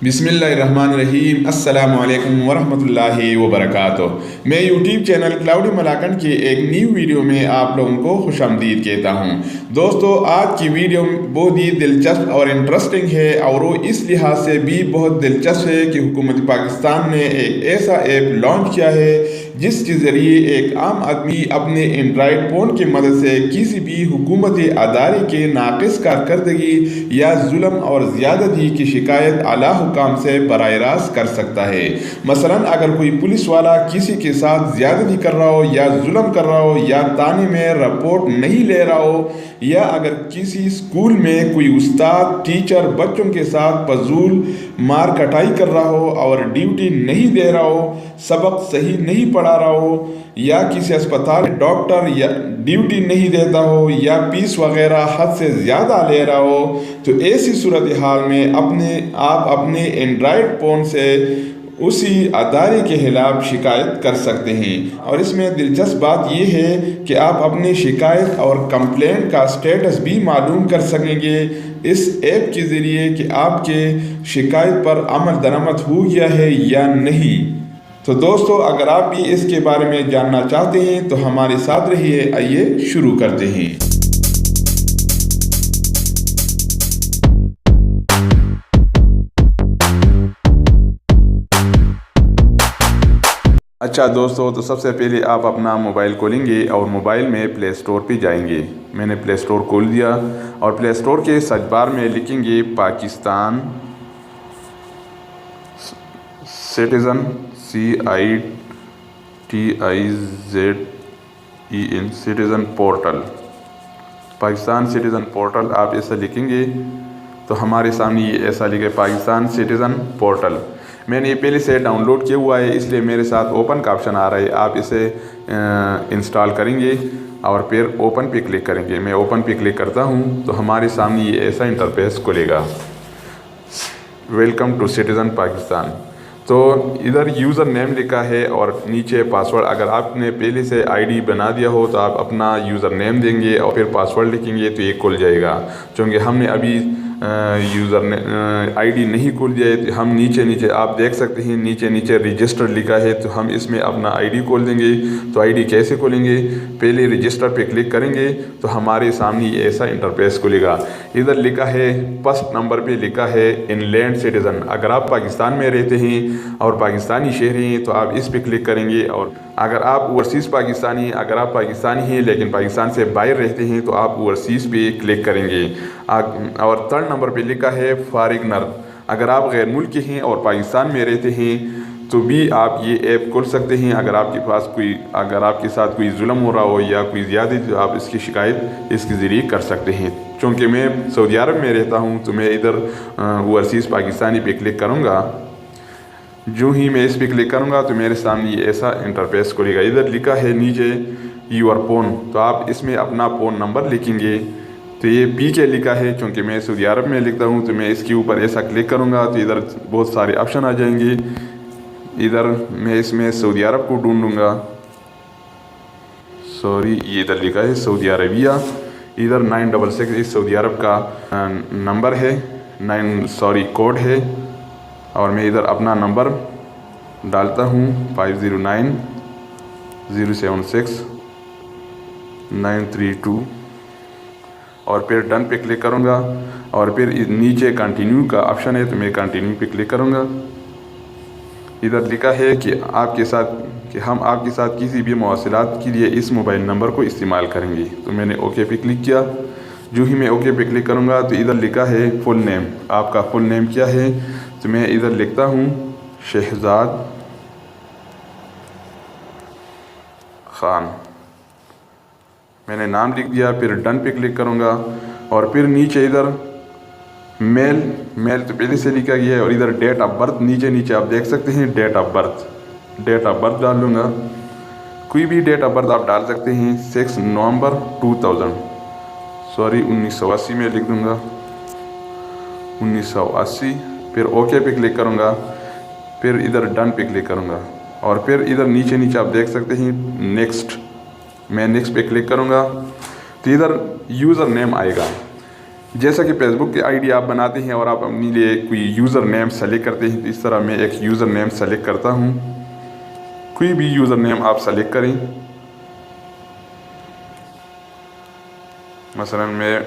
बिस्मिल्लाहिर्रहमानिर्रहीम। अस्सलामु अलैकुम वरहमतुल्लाहि वबरकातुह। मैं यूट्यूब चैनल क्लाउडी मलाकंड की एक न्यू वीडियो में आप लोगों को खुशामदीद कहता हूँ। दोस्तों, आज की वीडियो बहुत ही दिलचस्प और इंटरेस्टिंग है, और वो इस लिहाज से भी बहुत दिलचस्प है कि हुकूमत पाकिस्तान ने एक ऐसा ऐप लॉन्च किया है जिसके ज़रिए एक आम आदमी अपने एंड्रॉयड फ़ोन की मदद से किसी भी हुकूमती अदारे के नाक़िस कारकर्दगी या जुल्म और ज़्यादती की शिकायत आला हुकाम से बराह रास्त कर सकता है। मसलन अगर कोई पुलिस वाला किसी के साथ ज़्यादती कर रहा हो या जुल्म कर रहा हो या थाने में रिपोर्ट नहीं ले रहा हो, या अगर किसी स्कूल में कोई उस्ताद टीचर बच्चों के साथ फजूल मार कटाई कर रहा हो और ड्यूटी नहीं दे रहा हो, सबक सही नहीं पढ़ा रहा हो, या किसी अस्पताल में डॉक्टर या ड्यूटी नहीं देता हो या फीस वगैरह हद से ज़्यादा ले रहा हो, तो ऐसी सूरत हाल में आप अपने एंड्रॉयड फ़ोन से उसी अदारे के खिलाफ शिकायत कर सकते हैं। और इसमें दिलचस्प बात यह है कि आप अपनी शिकायत और कंप्लेंट का स्टेटस भी मालूम कर सकेंगे इस ऐप के ज़रिए कि आपके शिकायत पर अमल दरामद हो गया है या नहीं। तो दोस्तों, अगर आप भी इसके बारे में जानना चाहते हैं तो हमारे साथ रहिए। आइए शुरू करते हैं। अच्छा दोस्तों, तो सबसे पहले आप अपना मोबाइल खोलेंगे और मोबाइल में प्ले स्टोर पे जाएंगे। मैंने प्ले स्टोर खोल दिया और प्ले स्टोर के सर्च बार में लिखेंगे Pakistan citizen CITIZEN citizen portal, Pakistan citizen portal. आप ऐसा लिखेंगे तो हमारे सामने ये ऐसा लिखे पाकिस्तान सिटीज़न पोर्टल। मैंने ये पहले से डाउनलोड किया हुआ है, इसलिए मेरे साथ ओपन का ऑप्शन आ रहा है। आप इसे इंस्टॉल करेंगे और फिर ओपन पे क्लिक करेंगे। मैं ओपन पे क्लिक करता हूँ तो हमारे सामने ये ऐसा इंटरफेस खुलेगा, वेलकम टू सिटीज़न पाकिस्तान। तो इधर यूज़र नेम लिखा है और नीचे पासवर्ड। अगर आपने पहले से आईडी बना दिया हो तो आप अपना यूज़र नेम देंगे और फिर पासवर्ड लिखेंगे तो ये खुल जाएगा। क्योंकि हमने अभी यूज़र ने आईडी नहीं खोल दिया है, तो हम नीचे आप देख सकते हैं नीचे रजिस्टर लिखा है, तो हम इसमें अपना आईडी खोल देंगे। तो आईडी कैसे खोलेंगे? पहले रजिस्टर पे क्लिक करेंगे तो हमारे सामने ऐसा इंटरफेस खुलेगा। इधर लिखा है फर्स्ट नंबर पे लिखा है इनलैंड सिटीज़न। अगर आप पाकिस्तान में रहते हैं और पाकिस्तानी शहरी हैं तो आप इस पे क्लिक करेंगे। और अगर आप ओवरसीज़ पाकिस्तानी, अगर आप पाकिस्तानी हैं लेकिन पाकिस्तान से बाहर रहते हैं तो आप ओवरसीज़ पे क्लिक करेंगे। और थर्ड नंबर पे लिखा है फॉरेनर। अगर आप गैर मुल्की हैं और पाकिस्तान में रहते हैं तो भी आप ये ऐप खोल सकते हैं। अगर आपके साथ कोई जुल्म हो रहा हो या कोई ज़्यादती, तो आप इसकी शिकायत इसके ज़रिए कर सकते हैं। चूँकि मैं सऊदी अरब में रहता हूँ तो मैं इधर ओवरसीज़ पाकिस्तानी पे क्लिक करूँगा। जो ही मैं इस पर क्लिक करूँगा तो मेरे सामने ये ऐसा इंटरफेस खुलेगा। इधर लिखा है नीचे यूर फ़ोन, तो आप इसमें अपना फ़ोन नंबर लिखेंगे। तो ये पी के लिखा है, क्योंकि मैं सऊदी अरब में लिखता हूँ तो मैं इसके ऊपर ऐसा क्लिक करूँगा तो इधर बहुत सारे ऑप्शन आ जाएंगे। इधर मैं इसमें सऊदी अरब को ढूंढूँगा। ये इधर लिखा है सऊदी अरबिया। इधर 966 इस सऊदी अरब का नंबर है, कोड है। और मैं इधर अपना नंबर डालता हूँ 509076 और फिर डन पे क्लिक करूँगा। और फिर नीचे कंटिन्यू का ऑप्शन है तो मैं कंटिन्यू पे क्लिक करूँगा। इधर लिखा है कि हम आपके साथ किसी भी मवासिलात के लिए इस मोबाइल नंबर को इस्तेमाल करेंगे। तो मैंने ओके पे क्लिक किया। जो ही मैं ओके पे क्लिक करूँगा तो इधर लिखा है फुल नेम। आपका फुल नेम क्या है? तो मैं इधर लिखता हूँ शहजाद खान। मैंने नाम लिख दिया, फिर डन पे क्लिक करूँगा। और फिर नीचे इधर मेल तो पहले से लिखा गया है। और इधर डेट ऑफ बर्थ नीचे आप देख सकते हैं डेट ऑफ बर्थ डाल लूँगा। कोई भी डेट ऑफ बर्थ आप डाल सकते हैं। 6 नवंबर 1980 में लिख दूँगा 1980। फिर ओके पे क्लिक करूँगा, फिर इधर डन पे क्लिक करूँगा। और फिर इधर नीचे आप देख सकते हैं नेक्स्ट। मैं नेक्स्ट पे क्लिक करूँगा तो इधर यूज़र नेम आएगा। جیسا کہ فیس بک کی آئی ڈی آپ بناتے ہیں اور آپ اپنے لیے کوئی یوزر نیم سلیکٹ کرتے ہیں، تو اس طرح میں ایک یوزر نیم سلیکٹ کرتا ہوں۔ کوئی بھی یوزر نیم آپ سلیکٹ کریں، مثلا میں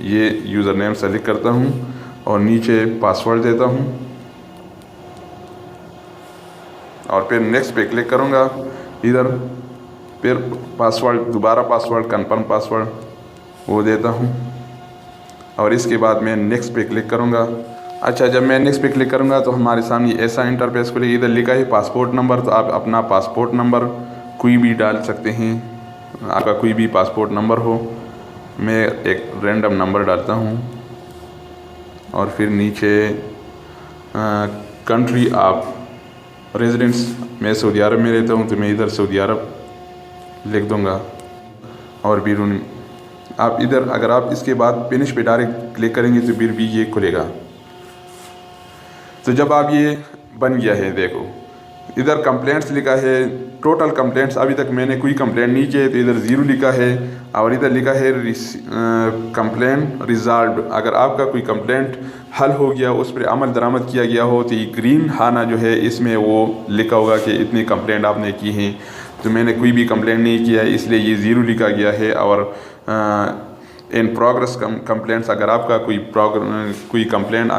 یہ یوزر نیم سلیکٹ کرتا ہوں اور نیچے پاسورڈ دیتا ہوں اور پھر نیکسٹ پہ کلک کروں گا ادھر، پھر پاسورڈ دوبارہ پاسورڈ کنفرم پاسورڈ وہ دیتا ہوں اور اس کے بعد میں نیکسٹ پہ کلک کروں گا۔ اچھا، جب میں نیکسٹ پہ کلک کروں گا تو ہمارے سامنے ایسا انٹرفیس کھلے گا۔ ادھر لکھا ہے پاسپورٹ نمبر، تو آپ اپنا پاسپورٹ نمبر کوئی بھی ڈال سکتے ہیں، آپ کا کوئی بھی پاسپورٹ نمبر ہو۔ میں ایک رینڈم نمبر ڈالتا ہوں اور پھر نیچے کنٹری آف ریزیڈنس، میں سعودی عرب میں رہتا ہوں تو میں ادھر سعودی عرب لکھ دوں گا اور پھر آپ ادھر اگر آپ اس کے بعد فنش پہ ڈائریکٹ کلک کریں گے تو پھر بھی یہ کھلے گا۔ تو جب آپ یہ بن گیا ہے، دیکھو ادھر کمپلینٹس لکھا ہے، ٹوٹل کمپلینٹس ابھی تک میں نے کوئی کمپلینٹ نہیں کی ہے تو ادھر 0 لکھا ہے اور ادھر لکھا ہے کمپلین ریزالوڈ۔ اگر آپ کا کوئی کمپلینٹ حل ہو گیا، اس پر عمل درآمد کیا گیا ہو تو یہ گرین خانہ جو ہے اس میں وہ لکھا ہوگا کہ اتنی کمپلینٹ آپ نے کی ہیں۔ تو میں نے کوئی بھی کمپلینٹ نہیں کیا ہے اس لیے یہ 0 لکھا گیا ہے۔ اور ان پروگرس کمپلینٹس، اگر آپ کا کوئی کمپلینٹ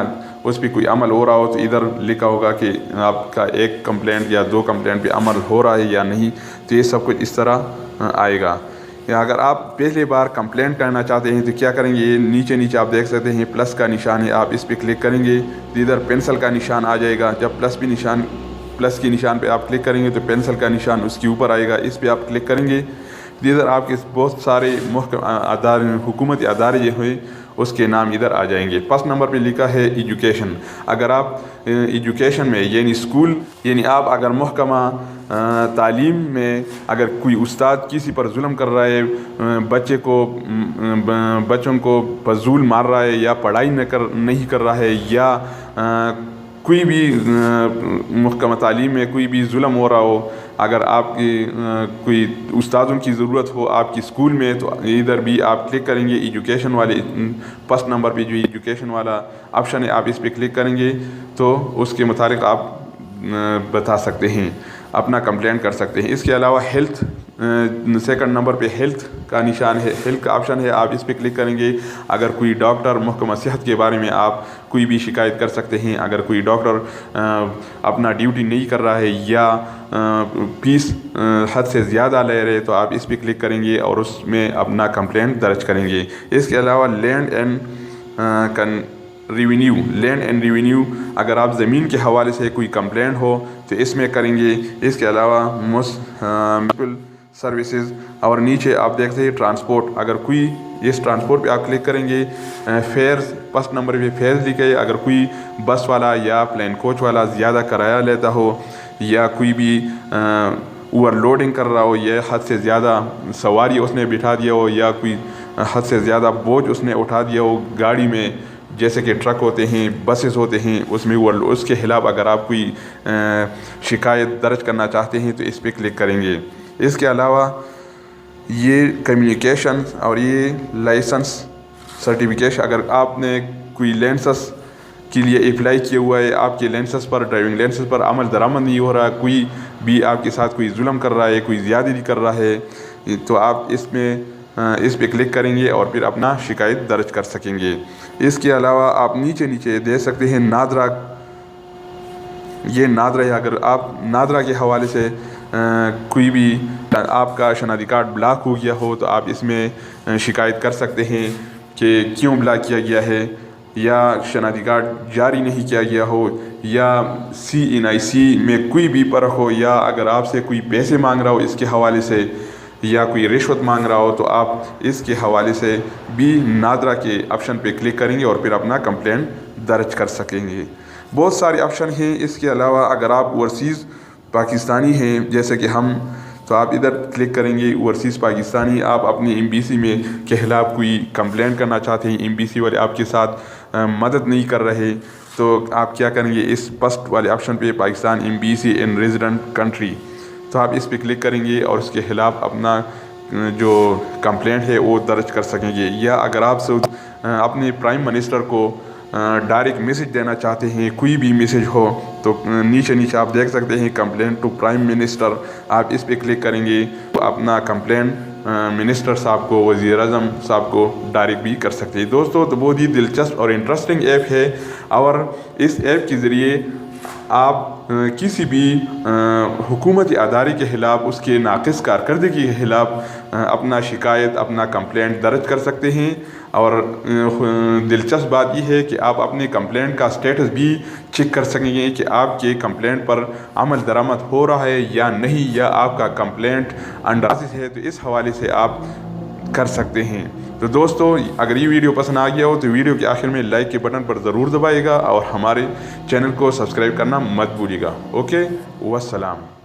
اس پہ کوئی عمل ہو رہا ہو تو ادھر لکھا ہوگا کہ آپ کا 1 کمپلینٹ یا 2 کمپلینٹ پہ عمل ہو رہا ہے یا نہیں، تو یہ سب کچھ اس طرح آئے گا۔ یا اگر آپ پہلے بار کمپلینٹ کرنا چاہتے ہیں تو کیا کریں گے، یہ نیچے آپ دیکھ سکتے ہیں پلس کا نشان ہے، آپ اس پہ کلک کریں گے تو ادھر پینسل کا نشان آ جائے گا۔ جب پلس کے نشان پہ آپ کلک کریں گے تو پینسل کا نشان اس کے اوپر آئے گا، اس پہ آپ کلک کریں گے۔ ادھر آپ کے بہت سارے حکومتی ادارے جو ہوئے اس کے نام ادھر آ جائیں گے۔ فرسٹ نمبر پہ لکھا ہے ایجوکیشن۔ اگر آپ ایجوکیشن میں یعنی اسکول، یعنی آپ اگر محکمہ تعلیم میں اگر کوئی استاد کسی پر ظلم کر رہا ہے، بچوں کو فضول مار رہا ہے یا پڑھائی نہیں کر رہا ہے، یا کوئی بھی محکمہ تعلیم میں کوئی بھی ظلم ہو رہا ہو، اگر آپ کی کوئی استادوں کی ضرورت ہو آپ کی اسکول میں، تو ادھر بھی آپ کلک کریں گے ایجوکیشن والے فرسٹ نمبر پہ جو ایجوکیشن والا آپشن ہے، آپ اس پہ کلک کریں گے تو اس کے متعلق آپ بتا سکتے ہیں، اپنا کمپلین کر سکتے ہیں۔ اس کے علاوہ ہیلتھ، سیکنڈ نمبر پہ ہیلتھ کا نشان ہے، ہیلتھ کا آپشن ہے، آپ اس پہ کلک کریں گے۔ اگر کوئی ڈاکٹر محکمہ صحت کے بارے میں آپ کوئی بھی شکایت کر سکتے ہیں، اگر کوئی ڈاکٹر اپنا ڈیوٹی نہیں کر رہا ہے یا فیس حد سے زیادہ لے رہے تو آپ اس پہ کلک کریں گے اور اس میں اپنا کمپلینٹ درج کریں گے۔ اس کے علاوہ لینڈ اینڈ ریونیو، اگر آپ زمین کے حوالے سے کوئی کمپلینٹ ہو تو اس میں کریں گے۔ اس کے علاوہ میونسپل سروسز، اور نیچے آپ دیکھتے ہیں ٹرانسپورٹ، اگر کوئی اس ٹرانسپورٹ پہ آپ کلک کریں گے، فیئرز فرسٹ نمبر پہ فیئرز لکھے، اگر کوئی بس والا یا پلین کوچ والا زیادہ کرایہ لیتا ہو یا کوئی بھی اوور لوڈنگ کر رہا ہو یا حد سے زیادہ سواری اس نے بٹھا دیا ہو یا کوئی حد سے زیادہ بوجھ اس نے اٹھا دیا ہو گاڑی میں، جیسے کہ ٹرک ہوتے ہیں، بسز ہوتے ہیں، اس میں اس کے خلاف اگر آپ کوئی شکایت درج کرنا چاہتے ہیں تو اس پہ کلک کریں گے۔ اس کے علاوہ یہ کمیونیکیشن اور یہ لائسنس سرٹیفکیشن، اگر آپ نے کوئی لائسنس کے لیے اپلائی کیا ہوا ہے، آپ کے لائسنس پر، ڈرائیونگ لائسنس پر عمل درآمد نہیں ہو رہا، کوئی بھی آپ کے ساتھ کوئی ظلم کر رہا ہے، کوئی زیادتی کر رہا ہے، تو آپ اس پہ کلک کریں گے اور پھر اپنا شکایت درج کر سکیں گے۔ اس کے علاوہ آپ نیچے دیکھ سکتے ہیں نادرا، یہ نادرا ہے، اگر آپ نادرا کے حوالے سے کوئی بھی آپ کا شناختی کارڈ بلاک ہو گیا ہو تو آپ اس میں شکایت کر سکتے ہیں کہ کیوں بلاک کیا گیا ہے، یا شناختی کارڈ جاری نہیں کیا گیا ہو، یا CNIC میں کوئی بھی فرق ہو، یا اگر آپ سے کوئی پیسے مانگ رہا ہو اس کے حوالے سے، یا کوئی رشوت مانگ رہا ہو، تو آپ اس کے حوالے سے بھی نادرا کے آپشن پہ کلک کریں گے اور پھر اپنا کمپلینٹ درج کر سکیں گے۔ بہت سارے آپشن ہیں۔ اس کے علاوہ اگر آپ اوورسیز پاکستانی ہیں جیسے کہ ہم، تو آپ ادھر کلک کریں گے اوورسیز پاکستانی، آپ اپنی ایمبیسی میں کے خلاف کوئی کمپلینٹ کرنا چاہتے ہیں، ایمبیسی والے آپ کے ساتھ مدد نہیں کر رہے، تو آپ کیا کریں گے، اس فرسٹ والے آپشن پہ Pakistan embassy in resident country, تو آپ اس پہ کلک کریں گے اور اس کے خلاف اپنا جو کمپلینٹ ہے وہ درج کر سکیں گے۔ یا اگر آپ अपने प्राइम मिनिस्टर को डायरेक्ट मैसेज देना चाहते हैं, कोई भी मैसेज हो तो नीचे आप देख सकते हैं कंप्लेंट टू प्राइम मिनिस्टर, आप इस पे क्लिक करेंगे तो अपना कंप्लेंट मिनिस्टर साहब को, वज़ीर आज़म साहब को डायरेक्ट भी कर सकते हैं। दोस्तों तो बहुत ही दिलचस्प और इंटरेस्टिंग ऐप है, और इस ऐप के ज़रिए आप किसी भी हुकूमती अदारे के ख़िलाफ़, उसके नाक़िस कारकर्दगी के ख़िलाफ़ अपना शिकायत, अपना कंप्लेंट दर्ज कर सकते हैं। और दिलचस्प बात यह है कि आप अपने कंप्लेंट का स्टेटस भी चेक कर सकेंगे कि आपके कंप्लेंट पर अमल दरामद हो रहा है या नहीं, या आपका कंप्लेंट अंडर प्रोसेस है, तो इस हवाले से आप कर सकते हैं। तो दोस्तों अगर ये वीडियो पसंद आ गया हो तो वीडियो के आखिर में लाइक के बटन पर ज़रूर दबाइएगा और हमारे चैनल को सब्सक्राइब करना मत भूलिएगा। ओके, वस्सलाम।